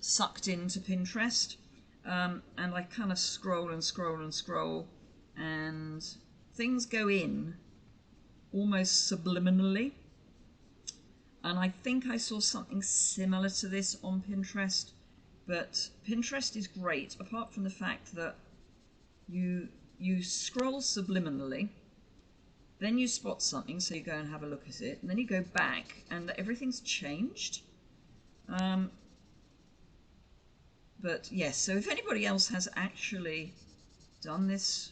sucked into Pinterest, and I kind of scroll and scroll and scroll, and things go in almost subliminally. And I think I saw something similar to this on Pinterest, but Pinterest is great, apart from the fact that you scroll subliminally, then you spot something, so you go and have a look at it, and then you go back and everything's changed. But yes, so if anybody else has actually done this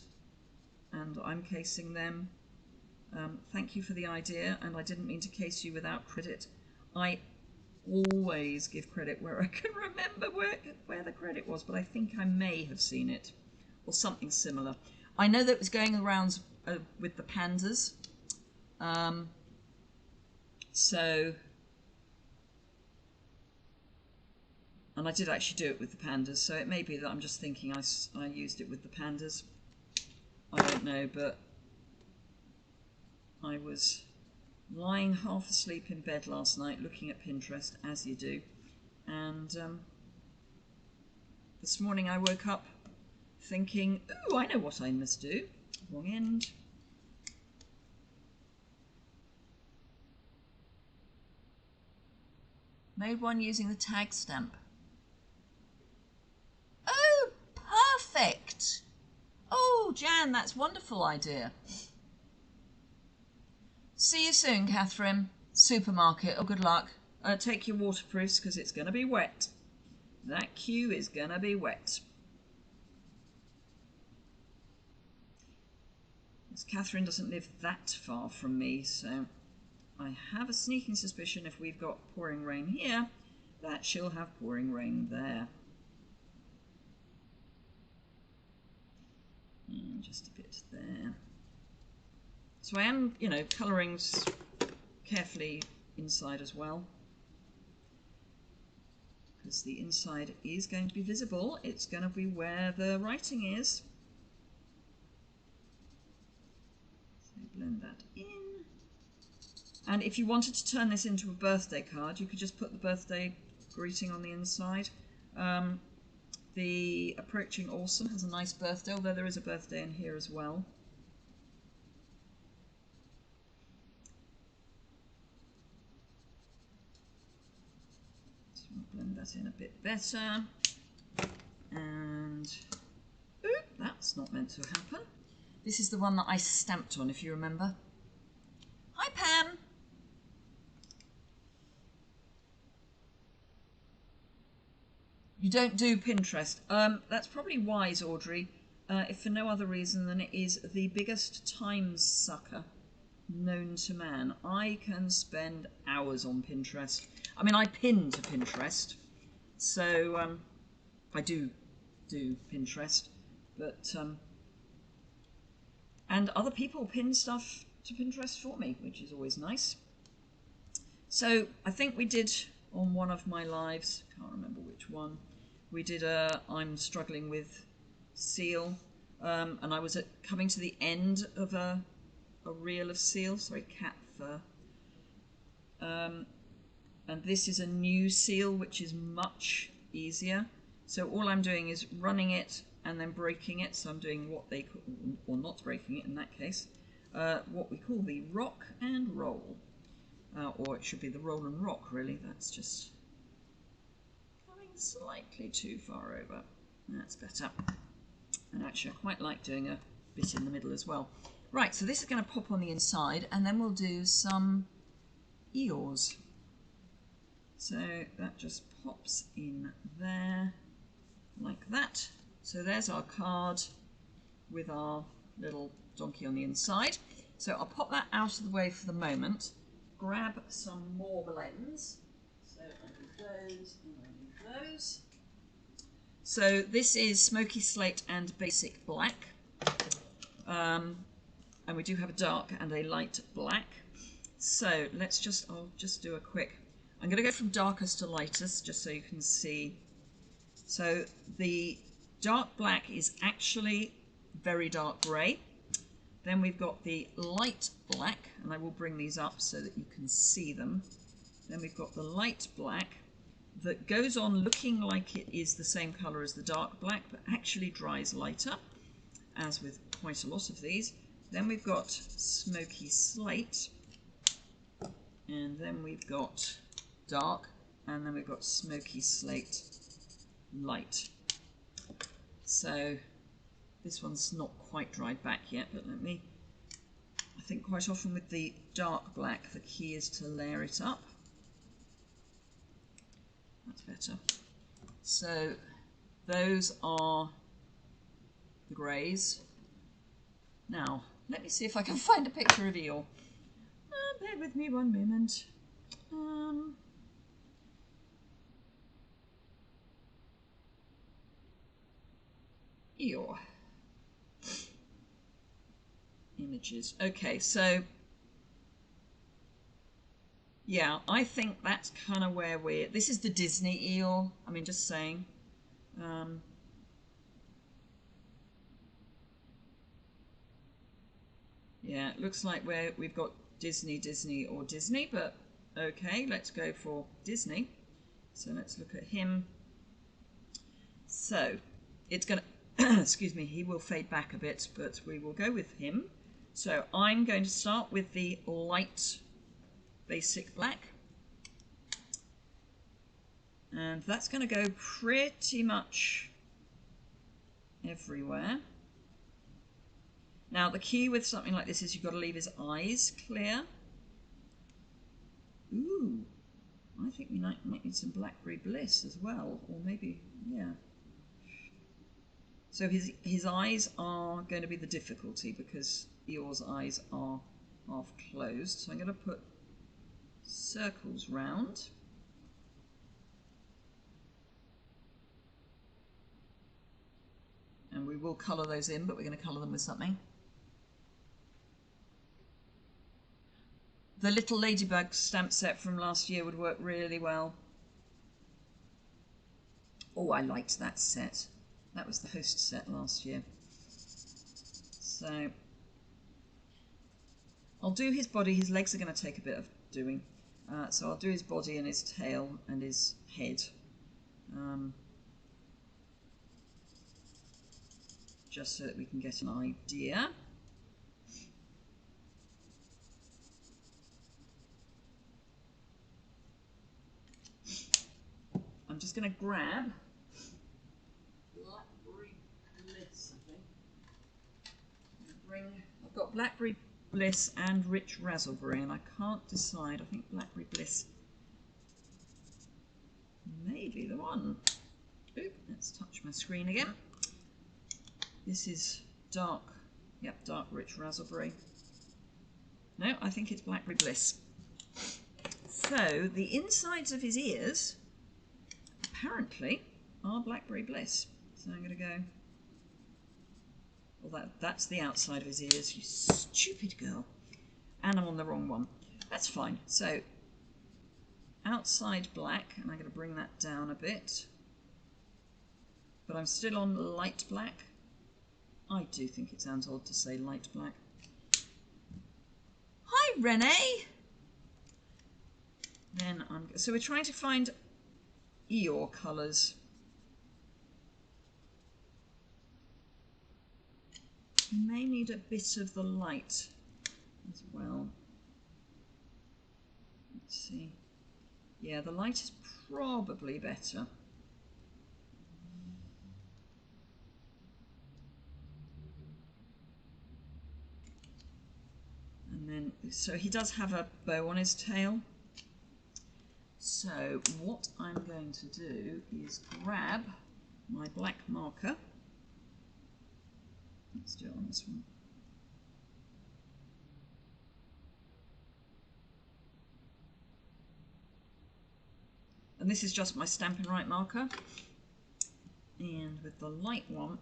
and I'm casing them, thank you for the idea, and I didn't mean to case you without credit. I always give credit where I can remember where the credit was, but I think I may have seen it, or something similar. I know that it was going around with the pandas, so, and I did actually do it with the pandas, so it may be that I'm just thinking I used it with the pandas. I don't know, but I was lying half asleep in bed last night looking at Pinterest, as you do, and this morning I woke up thinking, ooh, I know what I must do. Wrong end. Made one using the tag stamp. Oh, perfect. Oh, Jan, that's a wonderful idea. See you soon, Catherine. Supermarket. Oh, good luck. Take your waterproofs because it's going to be wet. That queue is going to be wet. Catherine doesn't live that far from me, so I have a sneaking suspicion if we've got pouring rain here, that she'll have pouring rain there. And just a bit there. So I am, you know, colouring carefully inside as well, because the inside is going to be visible. It's going to be where the writing is. Blend that in. And if you wanted to turn this into a birthday card, you could just put the birthday greeting on the inside. The Approaching Awesome has a nice birthday, although there is a birthday in here as well. So we'll blend that in a bit better. And ooh, that's not meant to happen. This is the one that I stamped on, if you remember. Hi, Pam. You don't do Pinterest. That's probably wise, Audrey, if for no other reason than it is the biggest time sucker known to man. I can spend hours on Pinterest. I mean, I pin to Pinterest, so I do Pinterest, but and other people pin stuff to Pinterest for me, which is always nice. So I think we did on one of my lives, can't remember which one, we did I'm struggling with seal, and I was coming to the end of a reel of seal, sorry, cat fur. And this is a new seal, which is much easier. So all I'm doing is running it and then breaking it. So I'm doing what they call, or not breaking it in that case, what we call the rock and roll. Or it should be the roll and rock, really. That's just coming slightly too far over. That's better. And actually, I quite like doing a bit in the middle as well. Right, so this is going to pop on the inside, and then we'll do some ears. So that just pops in there, like that. So there's our card with our little donkey on the inside. So I'll pop that out of the way for the moment. Grab some more blends. So I do those and I do those. So this is Smoky Slate and Basic Black. And we do have a dark and a light black. So I'll just do a quick, I'm going to go from darkest to lightest just so you can see. So the dark black is actually very dark grey. Then we've got the light black, and I will bring these up so that you can see them. Then we've got the light black that goes on looking like it is the same colour as the dark black, but actually dries lighter, as with quite a lot of these. Then we've got Smoky Slate, and then we've got dark, and then we've got Smoky Slate light. So this one's not quite dried back yet, but I think quite often with the dark black, the key is to layer it up. That's better. So those are the greys. Now, let me see if I can find a picture of eel. Bear with me one moment. Eel. Images. Okay, so yeah, I think that's kind of where this is the Disney eel. I mean, just saying. Yeah, it looks like we've got Disney, or Disney, but okay, let's go for Disney. So let's look at him. So it's going to, excuse me, he will fade back a bit, but we will go with him. So I'm going to start with the light basic black. And that's going to go pretty much everywhere. Now the key with something like this is you've got to leave his eyes clear. Ooh, I think we might need some Blackberry Bliss as well, or maybe, yeah. So his eyes are going to be the difficulty because Eeyore's eyes are half closed. So I'm going to put circles round. And we will colour those in, but we're going to colour them with something. The little ladybug stamp set from last year would work really well. Oh, I liked that set. That was the host set last year. So I'll do his body. His legs are going to take a bit of doing. So I'll do his body and his tail and his head. Just so that we can get an idea. I'm just going to grab Blackberry Bliss, I think. I've got Blackberry Bliss and Rich Raspberry, and I can't decide. I think Blackberry Bliss may be the one. Oop, let's touch my screen again. This is dark, yep, dark rich raspberry. No, I think it's blackberry bliss. So the insides of his ears apparently are blackberry bliss. So I'm going to go, well, that's the outside of his ears, you stupid girl. And I'm on the wrong one. That's fine. So outside black, and I'm going to bring that down a bit. But I'm still on light black. I do think it sounds odd to say light black. Hi, Renee. Then so we're trying to find Eeyore colours. You may need a bit of the light as well. Let's see. Yeah, the light is probably better. And then, so he does have a bow on his tail. So what I'm going to do is grab my black marker. Let's do it on this one. And this is just my Stampin' Right marker. And with the light one,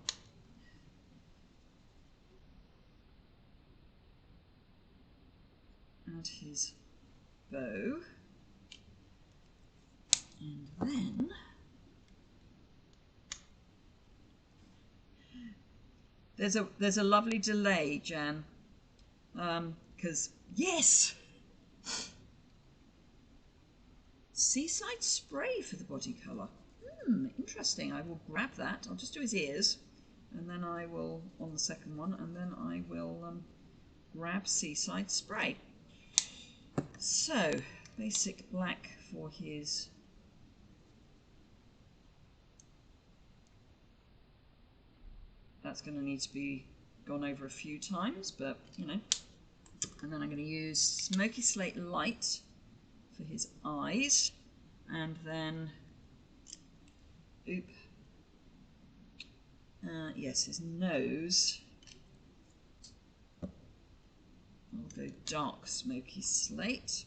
add his bow. And then there's a lovely delay, Jan, because yes, Seaside Spray for the body colour. Interesting. I will grab that. I'll just do his ears, and then I will on the second one, and then I will grab Seaside Spray. So basic black for his. That's going to need to be gone over a few times, but you know. And then I'm going to use Smoky Slate Light for his eyes, and then, yes, his nose. I'll go dark Smoky Slate.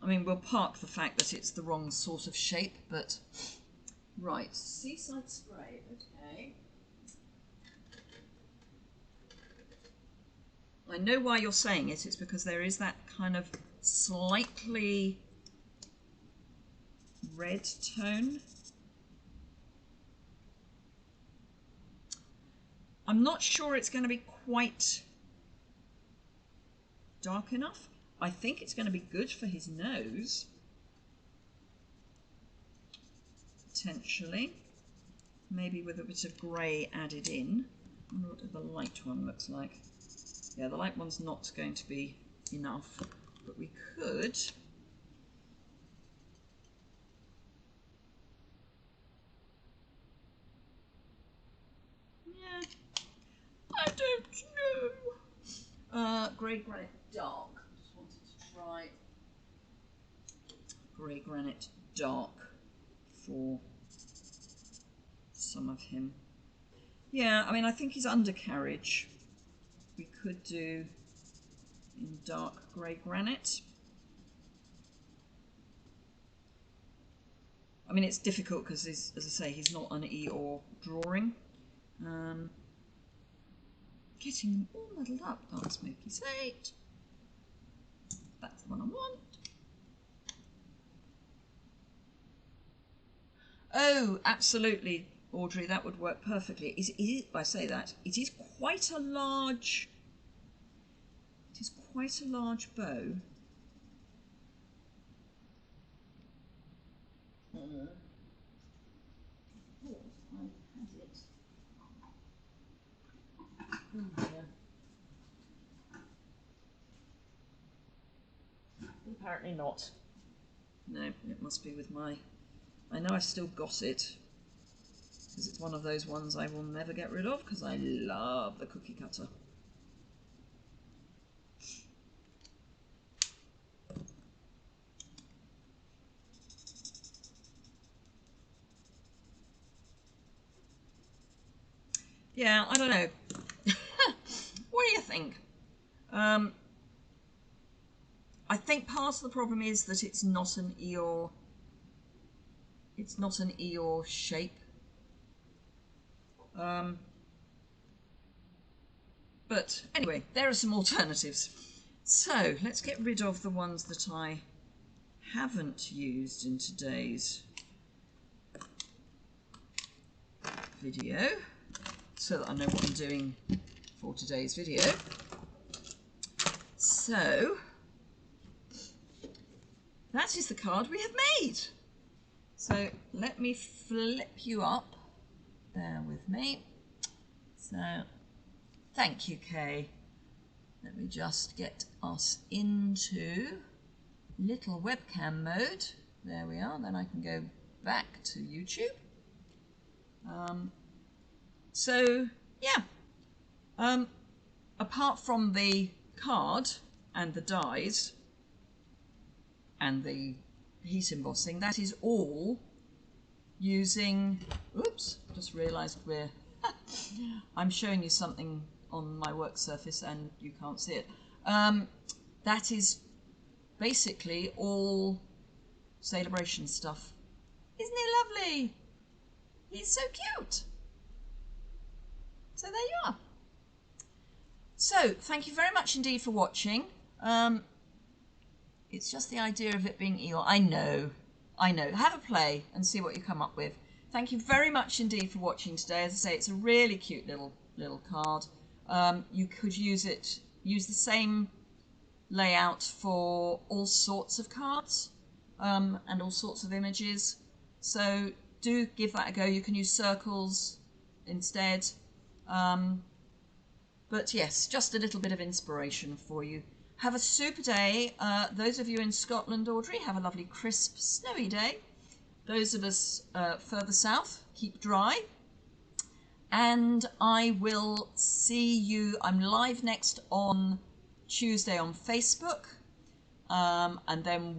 I mean, we'll park the fact that it's the wrong sort of shape, but right, Seaside Spray, okay. I know why you're saying it, it's because there is that kind of slightly red tone. I'm not sure it's going to be quite dark enough. I think it's going to be good for his nose, potentially, maybe with a bit of grey added in. I wonder what the light one looks like. Yeah, the light one's not going to be enough, but we could. Yeah, I don't know. Grey Granite Dark. Just wanted to try Grey Granite Dark for some of him. Yeah, I mean, I think his undercarriage we could do in dark grey granite. I mean, it's difficult because, as I say, he's not an Eeyore drawing. Getting them all muddled up. Dark Smoky Slate. That's the one I want. Oh, absolutely, Audrey, that would work perfectly. I say that, it is quite a large bow. Apparently not. No, it must be with my... I know I've still got it, because it's one of those ones I will never get rid of, because I love the cookie cutter. Yeah, I don't know. What do you think? I think part of the problem is that it's not an Eeyore. It's not an Eeyore shape. But anyway, there are some alternatives. So let's get rid of the ones that I haven't used in today's video, so that I know what I'm doing for today's video. So that is the card we have made. So let me flip you up. Bear with me. So thank you, Kay. Let me just get us into little webcam mode. There we are. Then I can go back to YouTube. So yeah, apart from the card and the dies and the heat embossing, that is all using, oops, just realised I'm showing you something on my work surface and you can't see it. That is basically all sale-a-bration stuff. Isn't he lovely? He's so cute. So there you are. So thank you very much indeed for watching. It's just the idea of it being Eeyore. I know. Have a play and see what you come up with. Thank you very much indeed for watching today. As I say, it's a really cute little card. You could use the same layout for all sorts of cards and all sorts of images. So do give that a go. You can use circles instead. But yes, just a little bit of inspiration for you. Have a super day. Those of you in Scotland, Audrey, have a lovely crisp, snowy day. Those of us further south, keep dry. And I will see you. I'm live next on Tuesday on Facebook. And then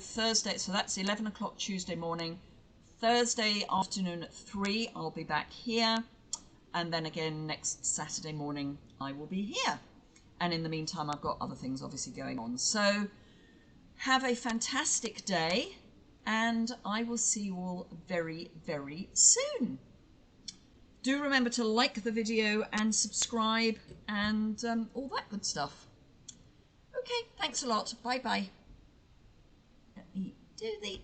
Thursday, so that's 11 o'clock Tuesday morning. Thursday afternoon at 3, I'll be back here. And then again next Saturday morning, I will be here. And in the meantime, I've got other things obviously going on. So have a fantastic day, and I will see you all very, very soon. Do remember to like the video and subscribe and all that good stuff. Okay, thanks a lot. Bye-bye. Let me do the